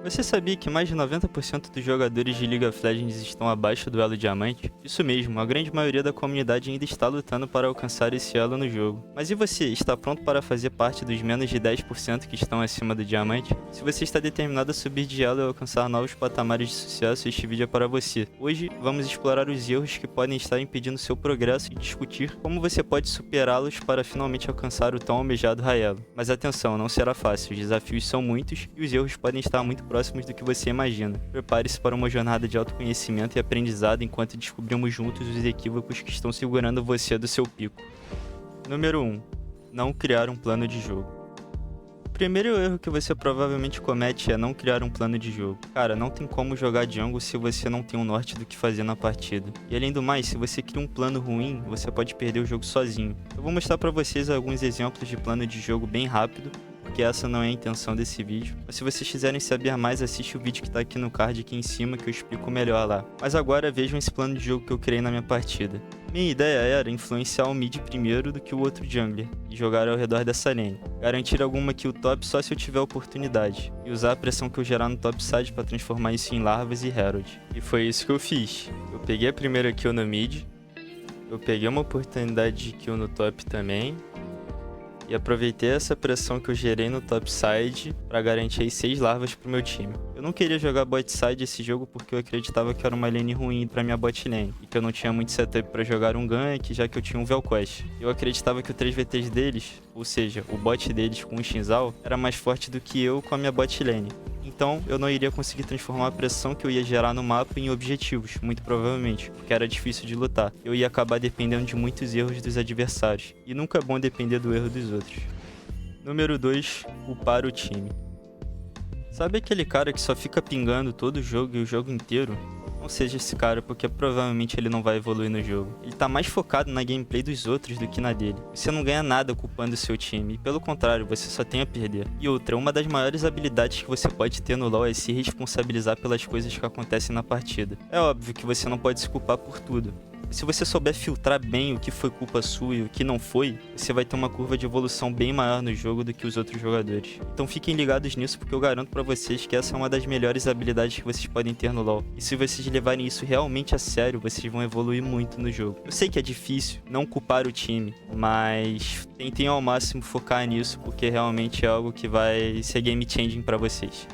Você sabia que mais de 90% dos jogadores de League of Legends estão abaixo do elo diamante? Isso mesmo, a grande maioria da comunidade ainda está lutando para alcançar esse elo no jogo. Mas e você, está pronto para fazer parte dos menos de 10% que estão acima do diamante? Se você está determinado a subir de elo e alcançar novos patamares de sucesso, este vídeo é para você. Hoje, vamos explorar os erros que podem estar impedindo seu progresso e discutir como você pode superá-los para finalmente alcançar o tão almejado high elo. Mas atenção, não será fácil, os desafios são muitos e os erros podem estar muito próximos do que você imagina. Prepare-se para uma jornada de autoconhecimento e aprendizado enquanto descobrimos juntos os equívocos que estão segurando você do seu pico. Número 1. Não criar um plano de jogo. O primeiro erro que você provavelmente comete é não criar um plano de jogo. Cara, não tem como jogar jungle se você não tem um norte do que fazer na partida. E além do mais, se você cria um plano ruim, você pode perder o jogo sozinho. Eu vou mostrar pra vocês alguns exemplos de plano de jogo bem rápido, porque essa não é a intenção desse vídeo. Mas se vocês quiserem saber mais, assiste o vídeo que tá aqui no card aqui em cima que eu explico melhor lá. Mas agora vejam esse plano de jogo que eu criei na minha partida. Minha ideia era influenciar o mid primeiro do que o outro jungler e jogar ao redor dessa lane. Garantir alguma kill top só se eu tiver oportunidade. E usar a pressão que eu gerar no top side para transformar isso em larvas e herald. E foi isso que eu fiz. Eu peguei a primeira kill no mid. Eu peguei uma oportunidade de kill no top também. E aproveitei essa pressão que eu gerei no topside para garantir as 6 larvas pro meu time. Eu não queria jogar bot side esse jogo porque eu acreditava que era uma lane ruim pra minha bot lane e que eu não tinha muito setup para jogar um gank, já que eu tinha um Vel'Koz. Eu acreditava que o 3vs deles, ou seja, o bot deles com o Xin Zhao, era mais forte do que eu com a minha bot lane. Então eu não iria conseguir transformar a pressão que eu ia gerar no mapa em objetivos, muito provavelmente, porque era difícil de lutar. Eu ia acabar dependendo de muitos erros dos adversários, e nunca é bom depender do erro dos outros. Número 2. Culpar o time. Sabe aquele cara que só fica pingando todo o jogo e o jogo inteiro? Não seja esse cara, porque provavelmente ele não vai evoluir no jogo. Ele tá mais focado na gameplay dos outros do que na dele. Você não ganha nada culpando o seu time, e pelo contrário, você só tem a perder. E outra, uma das maiores habilidades que você pode ter no LoL é se responsabilizar pelas coisas que acontecem na partida. É óbvio que você não pode se culpar por tudo. Se você souber filtrar bem o que foi culpa sua e o que não foi, você vai ter uma curva de evolução bem maior no jogo do que os outros jogadores. Então fiquem ligados nisso, porque eu garanto pra vocês que essa é uma das melhores habilidades que vocês podem ter no LoL. E se vocês levarem isso realmente a sério, vocês vão evoluir muito no jogo. Eu sei que é difícil não culpar o time, mas tentem ao máximo focar nisso, porque realmente é algo que vai ser game changing pra vocês.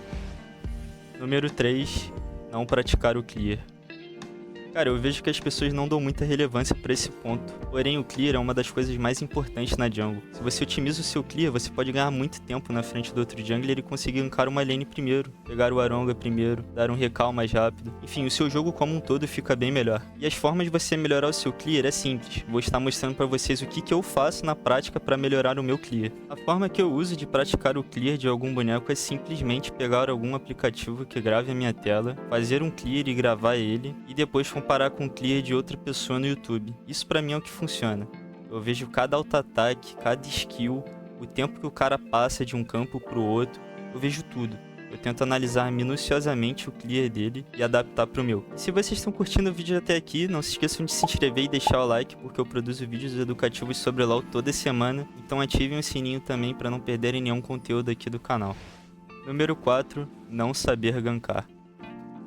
Número 3. Não praticar o clear. Cara, eu vejo que as pessoas não dão muita relevância pra esse ponto. Porém, o clear é uma das coisas mais importantes na jungle. Se você otimiza o seu clear, você pode ganhar muito tempo na frente do outro jungler e conseguir gankar uma lane primeiro, pegar o Aronga primeiro, dar um recal mais rápido. Enfim, o seu jogo como um todo fica bem melhor. E as formas de você melhorar o seu clear é simples. Vou estar mostrando pra vocês o que eu faço na prática pra melhorar o meu clear. A forma que eu uso de praticar o clear de algum boneco é simplesmente pegar algum aplicativo que grave a minha tela, fazer um clear e gravar ele, e depois comparar com o clear de outra pessoa no YouTube. Isso pra mim é o que funciona. Eu vejo cada auto-ataque, cada skill, o tempo que o cara passa de um campo pro outro, eu vejo tudo. Eu tento analisar minuciosamente o clear dele e adaptar pro meu. Se vocês estão curtindo o vídeo até aqui, não se esqueçam de se inscrever e deixar o like, porque eu produzo vídeos educativos sobre LoL toda semana, então ativem o sininho também para não perderem nenhum conteúdo aqui do canal. Número 4. Não saber gankar.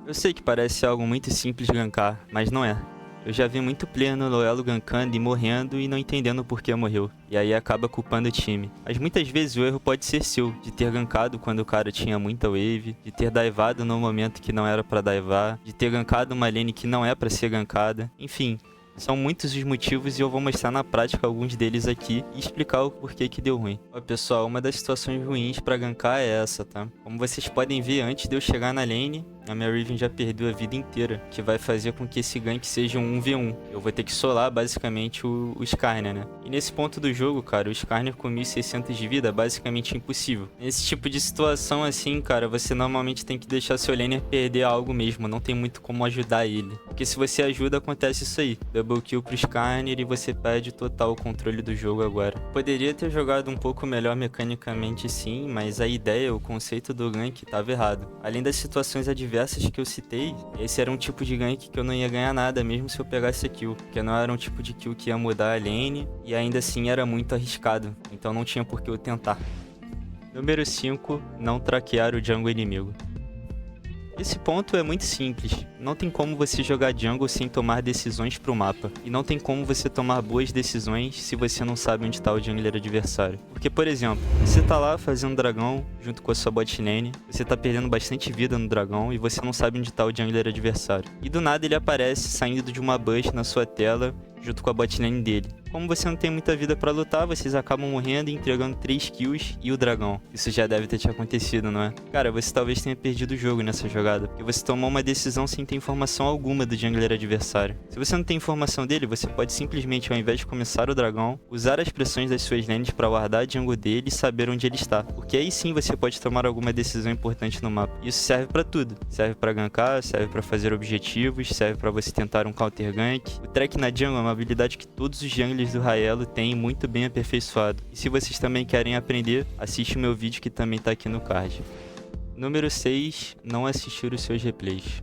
Eu sei que parece algo muito simples gankar, mas não é. Eu já vi muito player no Loelo gankando e morrendo e não entendendo por que morreu, e aí acaba culpando o time. Mas muitas vezes o erro pode ser seu, de ter gankado quando o cara tinha muita wave, de ter divado no momento que não era pra divar, de ter gankado uma lane que não é pra ser gankada, enfim. São muitos os motivos e eu vou mostrar na prática alguns deles aqui e explicar o porquê que deu ruim. Ó, pessoal, uma das situações ruins pra gankar é essa, tá? Como vocês podem ver, antes de eu chegar na lane, a minha Riven já perdeu a vida inteira, que vai fazer com que esse gank seja um 1v1. Eu vou ter que solar basicamente o Skarner, né? E nesse ponto do jogo, cara, o Skarner com 1600 de vida é basicamente impossível. Nesse tipo de situação assim, cara, você normalmente tem que deixar seu laner perder algo mesmo, não tem muito como ajudar ele. Porque se você ajuda, acontece isso aí. Double kill pro Skarner e você perde total o controle do jogo agora. Poderia ter jogado um pouco melhor mecanicamente sim, mas a ideia, o conceito do gank estava errado. Além das situações adversas que eu citei, esse era um tipo de gank que eu não ia ganhar nada mesmo se eu pegasse a kill, porque não era um tipo de kill que ia mudar a lane e ainda assim era muito arriscado, então não tinha por que eu tentar. Número 5. Não traquear o jungle inimigo. Esse ponto é muito simples. Não tem como você jogar jungle sem tomar decisões pro mapa. E não tem como você tomar boas decisões se você não sabe onde tá o jungler adversário. Porque, por exemplo, você tá lá fazendo dragão junto com a sua bot lane, você tá perdendo bastante vida no dragão e você não sabe onde tá o jungler adversário. E do nada ele aparece saindo de uma bush na sua tela junto com a bot lane dele. Como você não tem muita vida pra lutar, vocês acabam morrendo e entregando 3 kills e o dragão. Isso já deve ter te acontecido, não é? Cara, você talvez tenha perdido o jogo nessa jogada, porque você tomou uma decisão sem ter informação alguma do jungler adversário. Se você não tem informação dele, você pode simplesmente, ao invés de começar o dragão, usar as pressões das suas lanes pra guardar a jungle dele e saber onde ele está. Porque aí sim você pode tomar alguma decisão importante no mapa. Isso serve pra tudo. Serve pra gankar, serve pra fazer objetivos, serve pra você tentar um counter gank. O track na jungle é uma habilidade que todos os junglers do Raelo têm muito bem aperfeiçoado. E se vocês também querem aprender, assiste o meu vídeo que também tá aqui no card. Número 6. Não assistir os seus replays.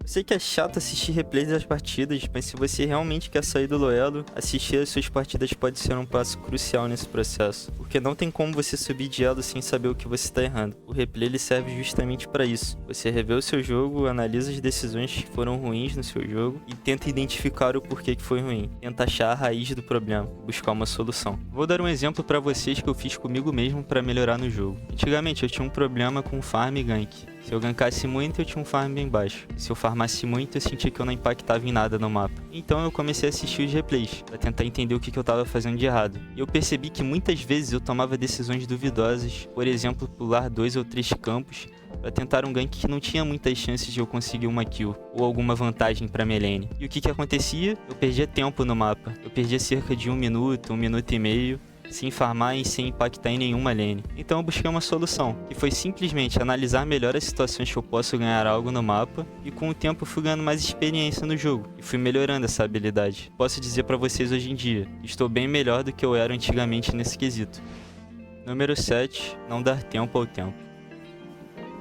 Eu sei que é chato assistir replays das partidas, mas se você realmente quer sair do Loelo, assistir as suas partidas pode ser um passo crucial nesse processo, porque não tem como você subir de elo sem saber o que você está errando. O replay ele serve justamente para isso. Você revê o seu jogo, analisa as decisões que foram ruins no seu jogo e tenta identificar o porquê que foi ruim. Tenta achar a raiz do problema, buscar uma solução. Vou dar um exemplo para vocês que eu fiz comigo mesmo para melhorar no jogo. Antigamente eu tinha um problema com farm e gank. Se eu gankasse muito, eu tinha um farm bem baixo. Se eu farmasse muito, eu sentia que eu não impactava em nada no mapa. Então eu comecei a assistir os replays, para tentar entender o que eu estava fazendo de errado. E eu percebi que muitas vezes eu tomava decisões duvidosas, por exemplo, pular 2 ou 3 campos, para tentar um gank que não tinha muitas chances de eu conseguir uma kill, ou alguma vantagem para minha lane. E o que acontecia? Eu perdia tempo no mapa. Eu perdia cerca de 1 minuto, 1 minuto e meio, sem farmar e sem impactar em nenhuma lane. Então eu busquei uma solução, que foi simplesmente analisar melhor as situações que eu posso ganhar algo no mapa, e com o tempo eu fui ganhando mais experiência no jogo, e fui melhorando essa habilidade. Posso dizer pra vocês hoje em dia, estou bem melhor do que eu era antigamente nesse quesito. Número 7. Não dar tempo ao tempo.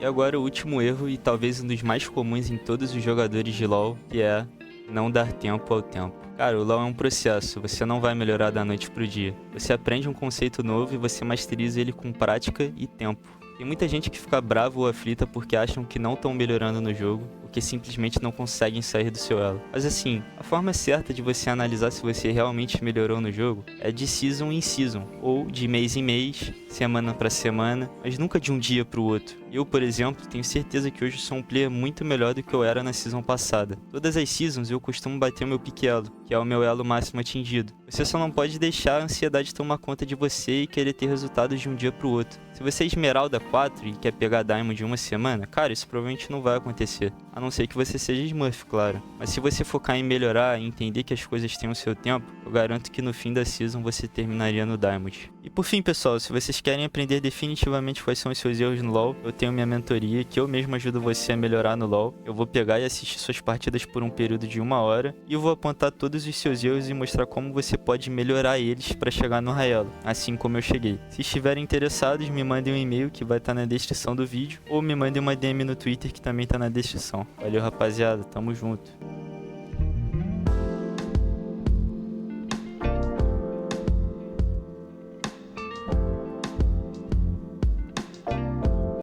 E agora o último erro, e talvez um dos mais comuns em todos os jogadores de LoL, que é não dar tempo ao tempo. Cara, o LoL é um processo, você não vai melhorar da noite pro dia. Você aprende um conceito novo e você masteriza ele com prática e tempo. Tem muita gente que fica brava ou aflita porque acham que não estão melhorando no jogo, ou que simplesmente não conseguem sair do seu elo. Mas assim, a forma certa de você analisar se você realmente melhorou no jogo é de season em season, ou de mês em mês, semana pra semana, mas nunca de um dia pro outro. Eu, por exemplo, tenho certeza que hoje sou um player muito melhor do que eu era na season passada. Todas as seasons eu costumo bater o meu pique elo, que é o meu elo máximo atingido. Você só não pode deixar a ansiedade tomar conta de você e querer ter resultados de um dia pro outro. Se você é Esmeralda 4 e quer pegar Diamond em uma semana, cara, isso provavelmente não vai acontecer. A não ser que você seja Smurf, claro. Mas se você focar em melhorar e entender que as coisas têm o seu tempo, eu garanto que no fim da season você terminaria no Diamond. E por fim, pessoal, se vocês querem aprender definitivamente quais são os seus erros no LoL, eu tenho minha mentoria que eu mesmo ajudo você a melhorar no LoL. Eu vou pegar e assistir suas partidas por um período de 1 hora e eu vou apontar todos os seus erros e mostrar como você pode melhorar eles para chegar no Raelo, assim como eu cheguei. Se estiverem interessados, me mandem um e-mail que vai estar na descrição do vídeo ou me mandem uma DM no Twitter que também está na descrição. Valeu, rapaziada, tamo junto.